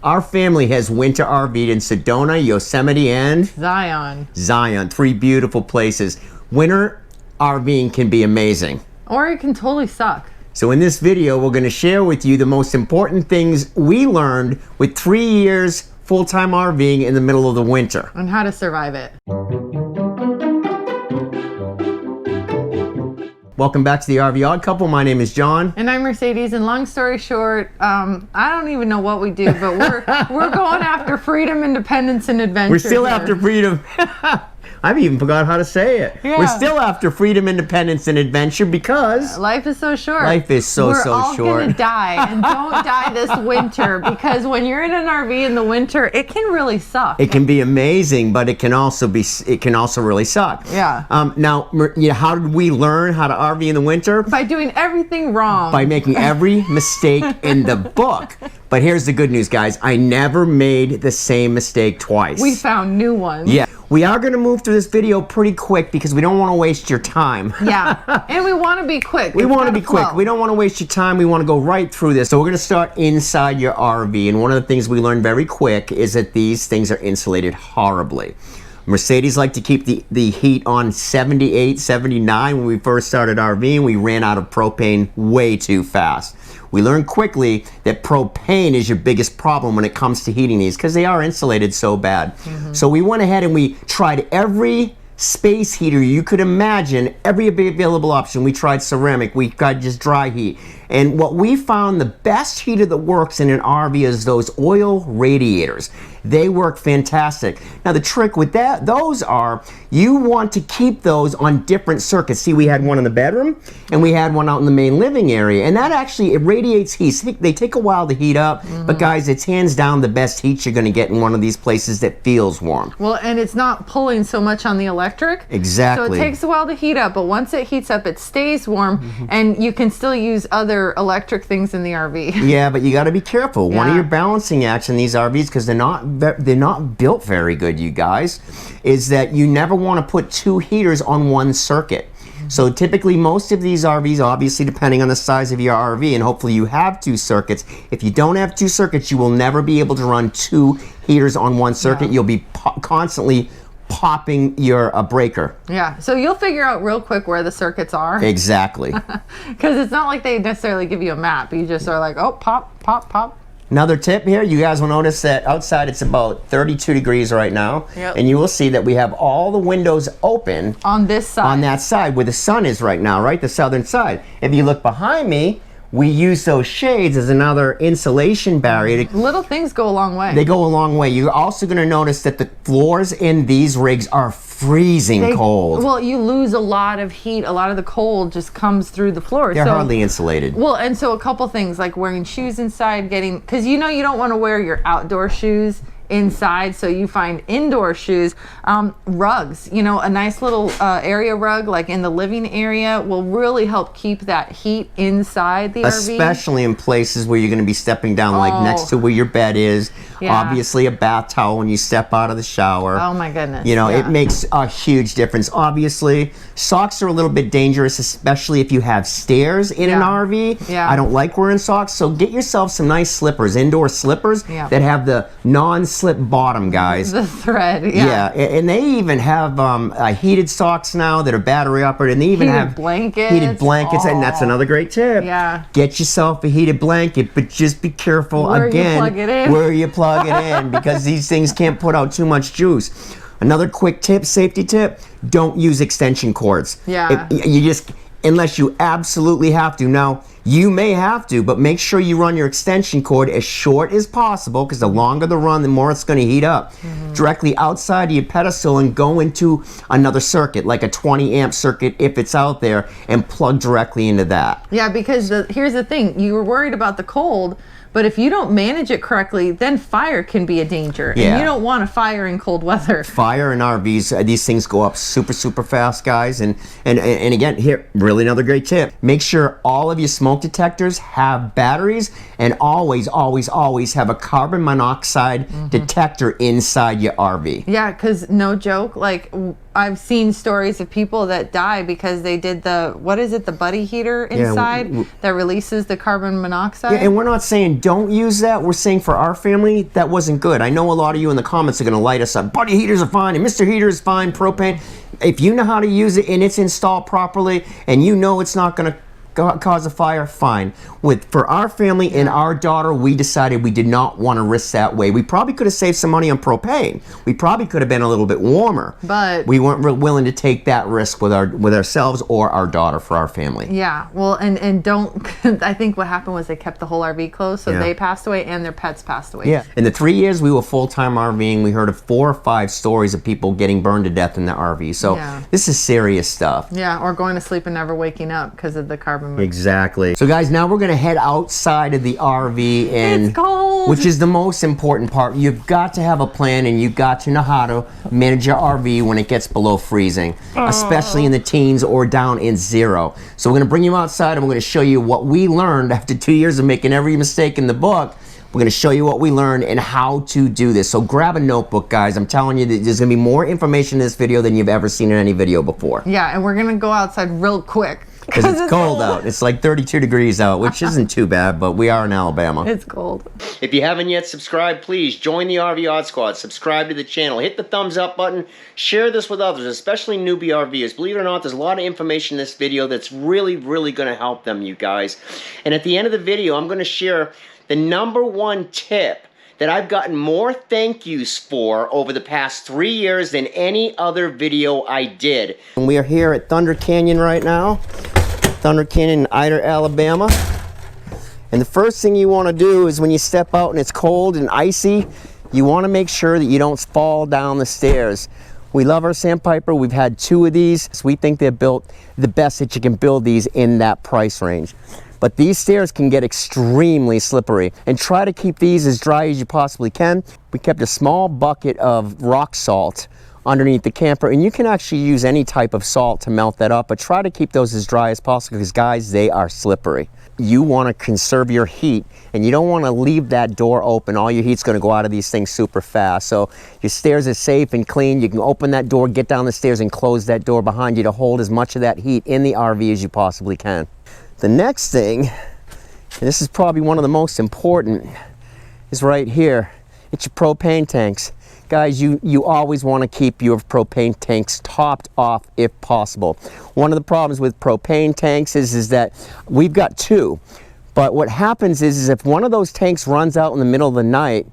Our family has winter RV'd in Sedona, Yosemite, and Zion. 3 beautiful places. Winter RVing can be amazing. Or it can totally suck. So in this video, we're going to share with you the most important things we learned with 3 years full-time RVing in the middle of the winter. And how to survive it. Welcome back to the RV Odd Couple. My name is John. And I'm Mercedes, and long story short, I don't even know what we do, but we're going after freedom, independence, and adventure. We're still here. after freedom. I've even forgot how to say it. Yeah. We're still after freedom, independence, and adventure because life is so short. Life is so short. We're all gonna die, and don't die this winter, because when you're in an RV in the winter, it can really suck. It can be amazing, but it can also really suck. Yeah. Now, how did we learn how to RV in the winter? By doing everything wrong. By making every mistake in the book. But here's the good news, guys. I never made the same mistake twice. We found new ones. Yeah. We are going to move through this video pretty quick because we don't want to waste your time. Yeah. And we want to be quick. We want to be quick. We don't want to waste your time. We want to go right through this. So we're going to start inside your RV. And one of the things we learned very quick is that these things are insulated horribly. Mercedes liked to keep the heat on 78, 79 when we first started RVing. We ran out of propane way too fast. We learned quickly that propane is your biggest problem when it comes to heating these because they are insulated so bad. So we went ahead and we tried every space heater you could imagine, every available option. We tried ceramic, we tried just dry heat. And what we found, the best heater that works in an RV is those oil radiators. They work fantastic. Now the trick with those are, you want to keep those on different circuits. See, we had one in the bedroom and we had one out in the main living area, and that actually, it radiates heat. They take a while to heat up, but guys, it's hands down the best heat you're gonna get in one of these places that feels warm. Well, and it's not pulling so much on the electric. Exactly. So it takes a while to heat up, but once it heats up, it stays warm, and you can still use other electric things in the RV. Yeah, but you got to be careful. Yeah. One of your balancing acts in these RVs, because they're not built very good, you guys, is that you never want to put 2 heaters on one circuit. So typically most of these RVs, obviously depending on the size of your RV, and hopefully you have 2 circuits. If you don't have 2 circuits, you will never be able to run 2 heaters on one circuit. Yeah. You'll be constantly popping your breaker. Yeah, so you'll figure out real quick where the circuits are. Exactly. Because it's not like they necessarily give you a map. You just are like, oh, pop, pop, pop. Another tip here, you guys will notice that outside it's about 32 degrees right now. Yep. And you will see that we have all the windows open. On this side. On that side where the sun is right now, right? The southern side. If you look behind me, we use those shades as another insulation barrier. Little things go a long way. They go a long way. You're also going to notice that the floors in these rigs are freezing cold. Well, you lose a lot of heat. A lot of the cold just comes through the floor. They're hardly insulated. Well, and so a couple things like wearing shoes inside, because you don't want to wear your outdoor shoes inside, so you find indoor shoes. Rugs, a nice little area rug like in the living area will really help keep that heat inside the RV. Especially in places where you're going to be stepping down, like next to where your bed is. Yeah. Obviously a bath towel when you step out of the shower. Oh my goodness. It makes a huge difference. Obviously, socks are a little bit dangerous, especially if you have stairs in an RV. Yeah. I don't like wearing socks, so get yourself some nice slippers, indoor slippers that have the non-slip bottom, guys. The thread, yeah. And they even have heated socks now that are battery operated, and they even have heated blankets, and that's another great tip. Yeah. Get yourself a heated blanket, but just be careful where you plug it in, because these things can't put out too much juice. Another quick tip, safety tip, don't use extension cords. Yeah. Unless you absolutely have to. Now, you may have to, but make sure you run your extension cord as short as possible, because the longer the run, the more it's going to heat up. Directly outside of your pedestal, and go into another circuit, like a 20 amp circuit if it's out there, and plug directly into that. Yeah, because here's the thing, you were worried about the cold, but if you don't manage it correctly, then fire can be a danger. Yeah. And you don't want a fire in cold weather. Fire in RVs, these things go up super, super fast, guys. And again, here, really another great tip. Make sure all of your smoke detectors have batteries, and always, always, always have a carbon monoxide detector inside your RV. Yeah, because no joke, like I've seen stories of people that die because they did the, what is it, the buddy heater inside that releases the carbon monoxide. Yeah, and we're not saying don't use that. We're saying for our family, that wasn't good. I know a lot of you in the comments are going to light us up. Buddy heaters are fine, and Mr. Heater is fine, propane. If you know how to use it and it's installed properly, and you know it's not going to cause a fire, fine. For our family and our daughter, we decided we did not want to risk that way. We probably could have saved some money on propane. We probably could have been a little bit warmer, but we weren't willing to take that risk with ourselves or our daughter for our family. Yeah, well, and don't, I think what happened was they kept the whole RV closed, so they passed away and their pets passed away. Yeah, in the 3 years we were full-time RVing, we heard of 4 or 5 stories of people getting burned to death in the RV. So this is serious stuff. Yeah, or going to sleep and never waking up because of the carbon. Exactly. So guys, now we're going to head outside of the RV, and it's cold, which is the most important part. You've got to have a plan, and you've got to know how to manage your RV when it gets below freezing, especially in the teens or down in 0. So we're going to bring you outside, and we're going to show you what we learned after 2 years of making every mistake in the book. We're going to show you what we learned and how to do this. So grab a notebook, guys. I'm telling you that there's going to be more information in this video than you've ever seen in any video before. Yeah, and we're going to go outside real quick. Because it's cold out. It's like 32 degrees out, which isn't too bad, but we are in Alabama. It's cold. If you haven't yet subscribed, please join the RV Odd Squad. Subscribe to the channel. Hit the thumbs up button. Share this with others, especially newbie RVers. Believe it or not, there's a lot of information in this video that's really, really going to help them, you guys. And at the end of the video, I'm going to share the #1 tip that I've gotten more thank yous for over the past 3 years than any other video I did. And we are here at Thunder Canyon right now. Thunder Canyon in Ida, Alabama. And the first thing you want to do is when you step out and it's cold and icy, you want to make sure that you don't fall down the stairs. We love our Sandpiper. We've had 2 of these. So we think they're built the best that you can build these in that price range. But these stairs can get extremely slippery, and try to keep these as dry as you possibly can. We kept a small bucket of rock salt underneath the camper, and you can actually use any type of salt to melt that up, but try to keep those as dry as possible because, guys, they are slippery. You want to conserve your heat, and you don't want to leave that door open. All your heat's going to go out of these things super fast. So your stairs are safe and clean. You can open that door, get down the stairs, and close that door behind you to hold as much of that heat in the RV as you possibly can. The next thing, and this is probably one of the most important, is right here. It's your propane tanks. Guys, you always want to keep your propane tanks topped off if possible. One of the problems with propane tanks is that we've got 2. But what happens is if one of those tanks runs out in the middle of the night,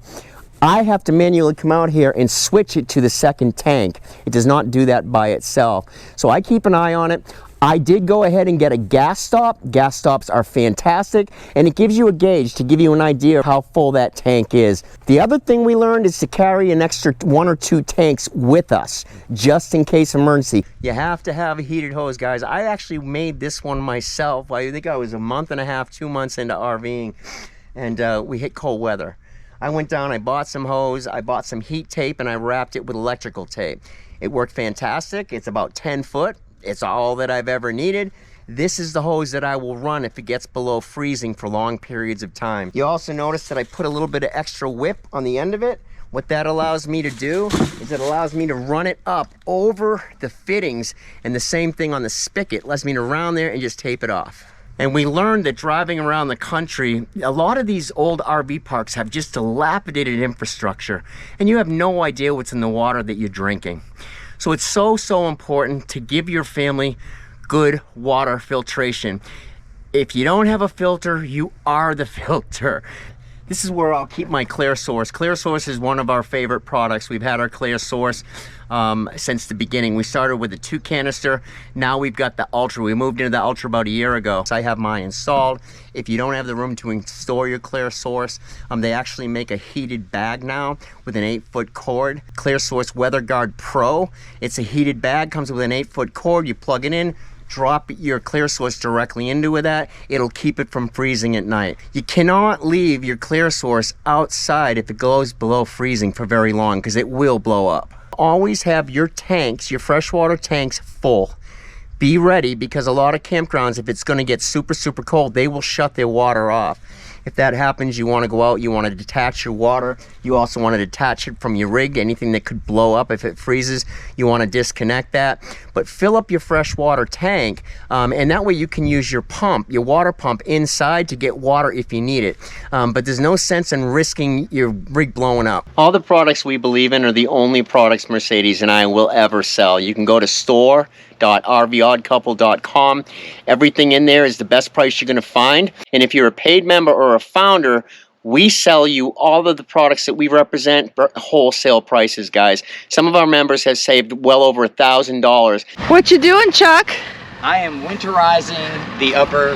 I have to manually come out here and switch it to the second tank. It does not do that by itself. So I keep an eye on it. I did go ahead and get a gas stop. Gas stops are fantastic, and it gives you a gauge to give you an idea of how full that tank is. The other thing we learned is to carry an extra 1 or 2 tanks with us, just in case emergency. You have to have a heated hose, guys. I actually made this one myself. I think I was a month and a half, 2 months into RVing, and we hit cold weather. I went down, I bought some hose, I bought some heat tape, and I wrapped it with electrical tape. It worked fantastic. It's about 10 foot. It's all that I've ever needed. This is the hose that I will run if it gets below freezing for long periods of time. You also notice that I put a little bit of extra whip on the end of it. What that allows me to do is it allows me to run it up over the fittings, and the same thing on the spigot. Lets me to round there and just tape it off. And we learned that driving around the country, a lot of these old RV parks have just dilapidated infrastructure, and you have no idea what's in the water that you're drinking. So it's so important to give your family good water filtration. If you don't have a filter, you are the filter. This is where I'll keep my Clear Source. Clear Source is one of our favorite products. We've had our Clear Source since the beginning. We started with a 2 canister. Now we've got the Ultra. We moved into the Ultra about a year ago. So I have mine installed. If you don't have the room to store your Clear Source, they actually make a heated bag now with an 8-foot cord. Clear Source Weather Guard Pro. It's a heated bag, comes with an 8-foot cord. You plug it in, drop your Clear Source directly into that. It'll keep it from freezing at night. You cannot leave your Clear Source outside if it goes below freezing for very long, because it will blow up. Always have your tanks, your freshwater tanks, full. Be ready, because a lot of campgrounds, if it's going to get super cold, they will shut their water off. If that happens, you want to go out, you want to detach your water. You also want to detach it from your rig. Anything that could blow up if it freezes, you want to disconnect that. But fill up your freshwater tank, and that way you can use your pump, your water pump inside to get water if you need it. But there's no sense in risking your rig blowing up. All the products we believe in are the only products Mercedes and I will ever sell. You can go to store.rvoddcouple.com. Everything in there is the best price you're going to find. And if you're a paid member or a founder, we sell you all of the products that we represent for wholesale prices, guys. Some of our members have saved well over $1,000. What you doing, Chuck? I am winterizing the upper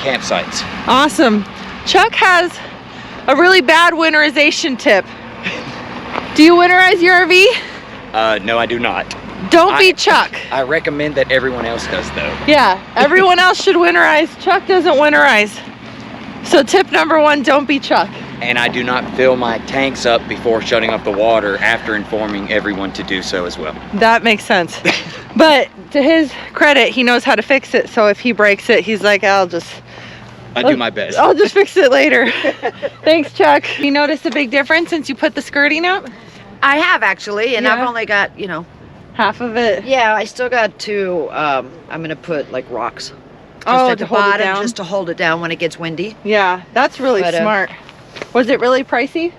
campsites. Awesome. Chuck has a really bad winterization tip. Do you winterize your RV? No, I do not. Don't be Chuck. I recommend that everyone else does, though. Yeah, everyone else should winterize. Chuck doesn't winterize. So tip number 1, don't be Chuck. And I do not fill my tanks up before shutting off the water after informing everyone to do so as well. That makes sense. But to his credit, he knows how to fix it. So if he breaks it, he's like, I do my best. I'll just fix it later. Thanks, Chuck. You noticed a big difference since you put the skirting up? I have actually, and Yeah. I've only got, Half of it. yeah, I still got to, I'm going to put like rocks. Just Oh, at to the hold it bottom, down? just to hold it down when it gets windy. Yeah, that's really But, smart. Was it really pricey?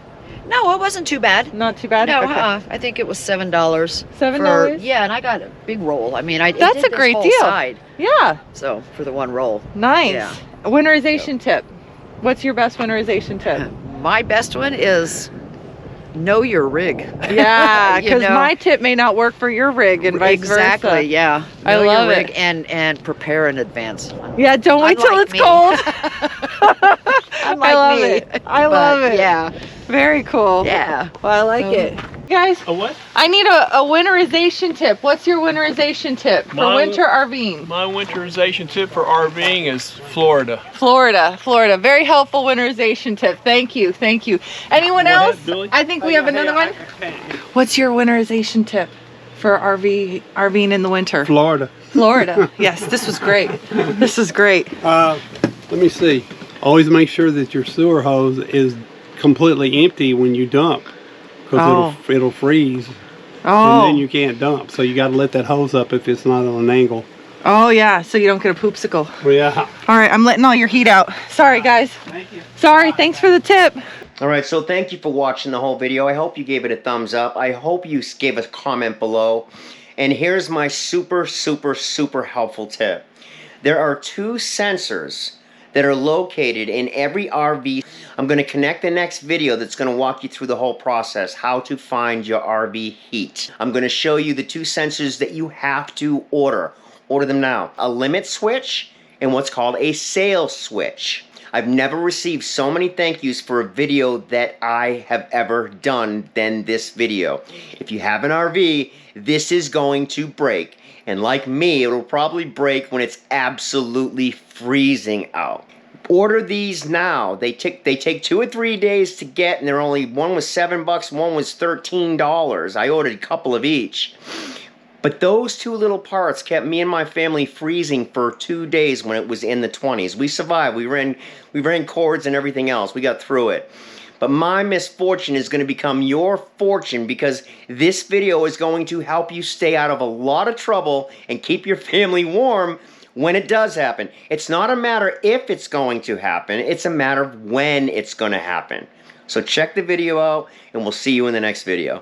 No, it wasn't too bad. Not too bad? No, Okay. I think it was $7. $7? Yeah, and I got a big roll. I mean, it That's did a this great whole deal. side, Yeah, so for the one roll. nice. Yeah. Winterization tip. What's your best winterization tip? My best one is know your rig. Yeah, You because know? my tip may not work for your rig and vice Exactly, versa. yeah. I Know love your rig it. and prepare in advance. Yeah, don't wait till Unlike it's me. cold. Unlike I love me. it. I But, love it. Yeah, Very cool. yeah. Well, I like it. Guys, A what? I need a winterization tip. What's your winterization tip for My- winter RVing? My winterization tip for RVing is Florida. Florida. Very helpful winterization tip. Thank you. Anyone Go ahead, else? Billy. I think we have another one. What's your winterization tip for RVing in the winter? Florida. Florida. Yes, this was great. This is great. Let me see. Always make sure that your sewer hose is completely empty when you dump, because it'll freeze, and Oh. then you can't dump. So you got to let that hose up if it's not on an angle. Oh yeah, so you don't get a poopsicle. Well, yeah. All right, I'm letting all your heat out. Sorry guys. Thank you. Sorry, thanks for the tip. All right, so thank you for watching the whole video. I hope you gave it a thumbs up. I hope you gave a comment below. And here's my super helpful tip. There are 2 sensors that are located in every RV. I'm going to connect the next video that's going to walk you through the whole process, how to find your RV heat. I'm going to show you the 2 sensors that you have to order. Order them now. A limit switch and what's called a sale switch. I've never received so many thank yous for a video that I have ever done than this video. If you have an RV, this is going to break. And like me, it'll probably break when it's absolutely freezing out. Order these now. They take 2 or 3 days to get, and they're only, one was $7, one was $13. I ordered a couple of each. But those 2 little parts kept me and my family freezing for 2 days when it was in the 20s. We survived. We ran cords and everything else. We got through it. But my misfortune is going to become your fortune, because this video is going to help you stay out of a lot of trouble and keep your family warm when it does happen. It's not a matter if it's going to happen. It's a matter of when it's going to happen. So check the video out, and we'll see you in the next video.